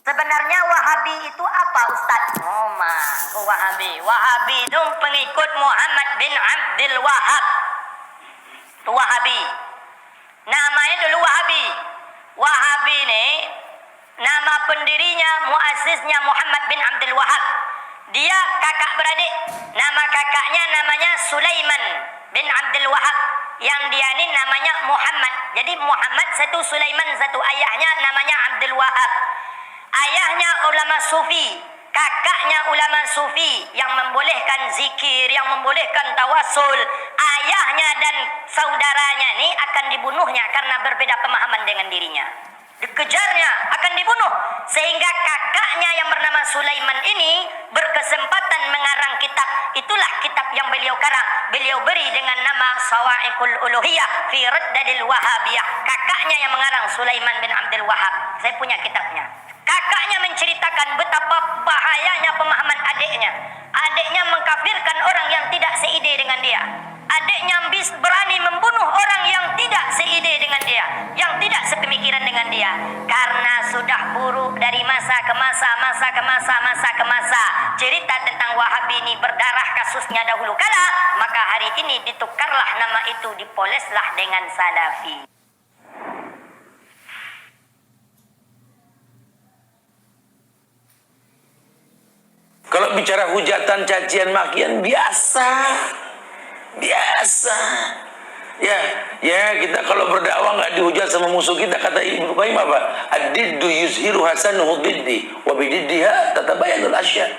Sebenarnya Wahabi itu apa, Ustaz? Oh, Wahabi. Wahabi itu pengikut Muhammad bin Abdul Wahab. Itu Wahabi. Namanya dulu Wahabi. Wahabi ini nama pendirinya, muasisnya Muhammad bin Abdul Wahab. Dia kakak beradik. Nama kakaknya namanya Sulaiman bin Abdul Wahab. Yang dia ini namanya Muhammad. Jadi Muhammad satu, Sulaiman satu. Ayahnya namanya Abdul Wahab. Ayahnya ulama sufi, kakaknya ulama sufi yang membolehkan zikir, yang membolehkan tawasul. Ayahnya dan saudaranya ini akan dibunuhnya karena berbeda pemahaman dengan dirinya. Dikejarnya, akan dibunuh. Sehingga kakaknya yang bernama Sulaiman ini berkesempatan mengarang kitab. Itulah kitab yang beliau karang. Beliau beri dengan nama Sawa'iqul Uluhiyah fi Raddadil Wahabiyah. Kakaknya yang mengarang, Sulaiman bin Abdul Wahab. Saya punya kitabnya. Kakaknya menceritakan betapa bahayanya pemahaman adiknya. Adiknya mengkafirkan orang yang tidak seide dengan dia. Adiknya berani membunuh orang yang tidak seide dengan dia, yang tidak sepemikiran dengan dia. Karena sudah buruk dari masa ke masa, masa ke masa, masa ke masa. Cerita tentang Wahabi ini berdarah kasusnya dahulu kala, maka hari ini ditukarlah nama itu, dipoleslah dengan Salafi. Kalau bicara hujatan, cacian, makian biasa. Ya kita kalau berdakwah nggak dihujat sama musuh kita, kata Ibnu Qayyim apa? Ad-diddu yuzhiru hasanuhu diddi wa bididdiha tatabayyanul asya.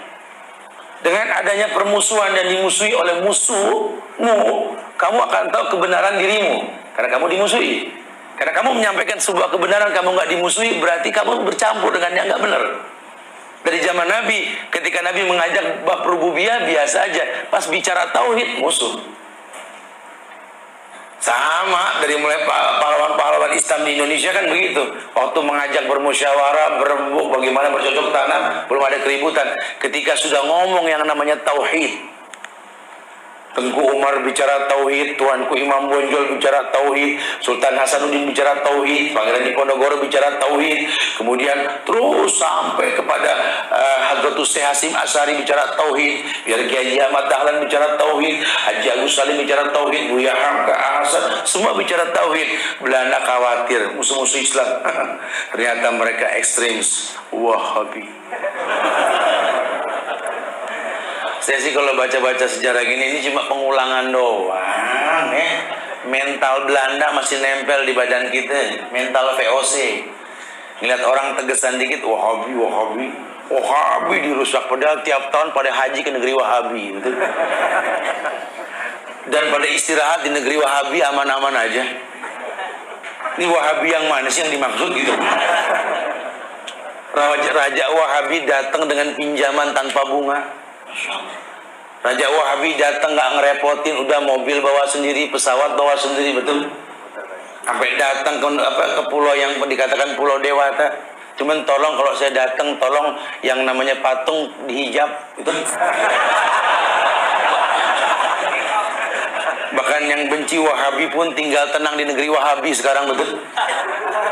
Dengan adanya permusuhan dan dimusuhi oleh musuhmu, kamu akan tahu kebenaran dirimu karena kamu dimusuhi. Karena kamu menyampaikan sebuah kebenaran, kamu nggak dimusuhi, berarti kamu bercampur dengan yang nggak benar. Dari zaman Nabi, ketika Nabi mengajak bab rububiyah biasa aja, pas bicara tauhid musuh. Sama dari mulai pahlawan-pahlawan Islam di Indonesia kan begitu. Waktu mengajak bermusyawarah, berembuk, bagaimana bercocok tanam, belum ada keributan. Ketika sudah ngomong yang namanya tauhid, Tengku Umar bicara tauhid, Tuanku Imam Bonjol bicara tauhid, Sultan Hasanuddin bicara tauhid, Pangeran Diponegoro bicara tauhid, kemudian terus sampai kepada Hadratus Syekh Hasyim Asy'ari bicara tauhid, biar Kiai Ahmad Dahlan bicara tauhid, Haji Agus Salim bicara tauhid, Buya Hamka Hasan semua bicara tauhid. Belanda khawatir musuh-musuh Islam. Ternyata mereka ekstremis Wahabi. Saya sih kalau baca-baca sejarah gini, ini cuma pengulangan doang ya. Mental Belanda masih nempel di badan kita, mental VOC. Ngeliat orang tegesan dikit, Wahabi dirusak. Padahal tiap tahun pada haji ke negeri Wahabi gitu. Dan pada istirahat di negeri Wahabi aman-aman aja. Ini Wahabi yang mana sih yang dimaksud gitu? Raja Wahabi datang dengan pinjaman tanpa bunga. Raja Wahabi datang nggak ngerepotin, udah mobil bawa sendiri, pesawat bawa sendiri, betul? Sampai datang ke pulau yang dikatakan Pulau Dewata. Cuman tolong kalau saya datang, tolong yang namanya patung dihijab, itu. Bahkan yang benci Wahabi pun tinggal tenang di negeri Wahabi sekarang, betul?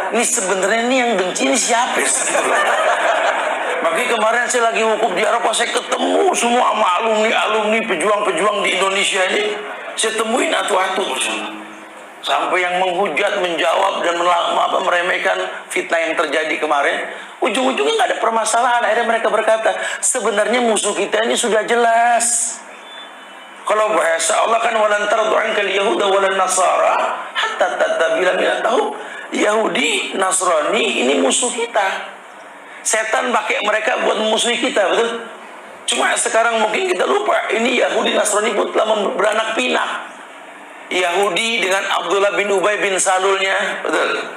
Ini sebenarnya yang benci ini siapa? Makanya kemarin saya lagi wukuf di Eropa, saya ketemu semua sama alumni pejuang-pejuang di Indonesia ini. Saya temuin atu-atu sampai yang menghujat, menjawab dan meremehkan fitnah yang terjadi kemarin. Ujung-ujungnya nggak ada permasalahan. Akhirnya mereka berkata, sebenarnya musuh kita ini sudah jelas. Kalau bahasa Allah kan walan tardu ankal yahuda walan nasara hatta tatabila millatahum. Yahudi, Nasrani ini musuh kita. Setan pakai mereka buat memusuhi kita, betul? Cuma sekarang mungkin kita lupa, ini Yahudi Nasrani pun telah beranak pinak. Yahudi dengan Abdullah bin Ubay bin Salulnya, betul?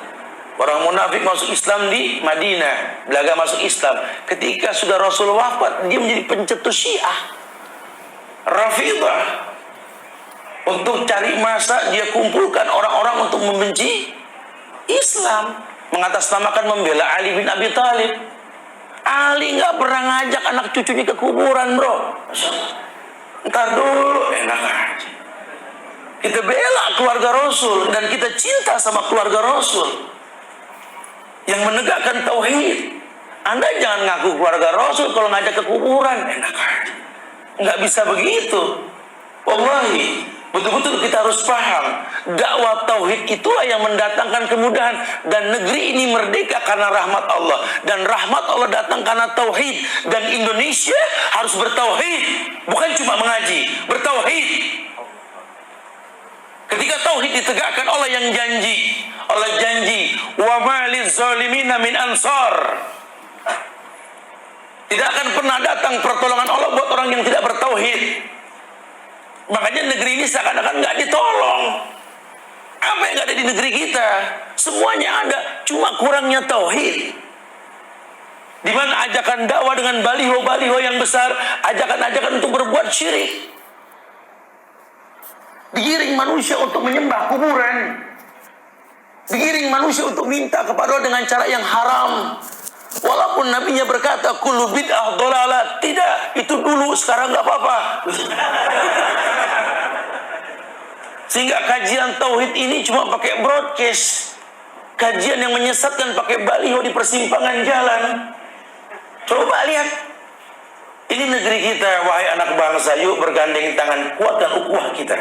Orang munafik masuk Islam di Madinah, belaga masuk Islam. Ketika sudah Rasul wafat, dia menjadi pencetus Syiah, Rafidah. Untuk cari masa dia kumpulkan orang-orang untuk membenci Islam, mengatasnamakan membela Ali bin Abi Thalib. Ali nggak pernah ngajak anak cucunya ke kuburan, bro. Ntar dulu, enak aja. Kita bela keluarga Rasul dan kita cinta sama keluarga Rasul yang menegakkan tauhid. Anda jangan ngaku keluarga Rasul kalau ngajak ke kuburan. Enak aja. Nggak bisa begitu. Wallahi, betul-betul kita harus paham. Dakwah tauhid itulah yang mendatangkan kemudahan. Dan negeri ini merdeka karena rahmat Allah. Dan rahmat Allah datang karena tauhid. Dan Indonesia harus bertauhid. Bukan cuma mengaji, bertauhid. Ketika tauhid ditegakkan, Allah yang janji. Allah janji, wa ma liz-zalimina min ansar. Tidak akan pernah datang pertolongan Allah buat orang yang tidak bertauhid. Makanya negeri ini seakan-akan nggak ditolong. Apa yang nggak ada di negeri kita? Semuanya ada, cuma kurangnya tauhid. Di mana ajakan dakwah dengan baliho-baliho yang besar, ajakan-ajakan untuk berbuat syirik. Digiring manusia untuk menyembah kuburan. Digiring manusia untuk minta kepada Allah dengan cara yang haram. Walaupun nabinya berkata kullu bid'ah dhalalah, tidak, itu dulu, sekarang nggak apa-apa. Sehingga kajian tauhid ini cuma pakai broadcast. Kajian yang menyesatkan pakai baliho di persimpangan jalan. Coba lihat. Ini negeri kita, wahai anak bangsa, yuk bergandeng tangan, kuatkan ukhuwah kita.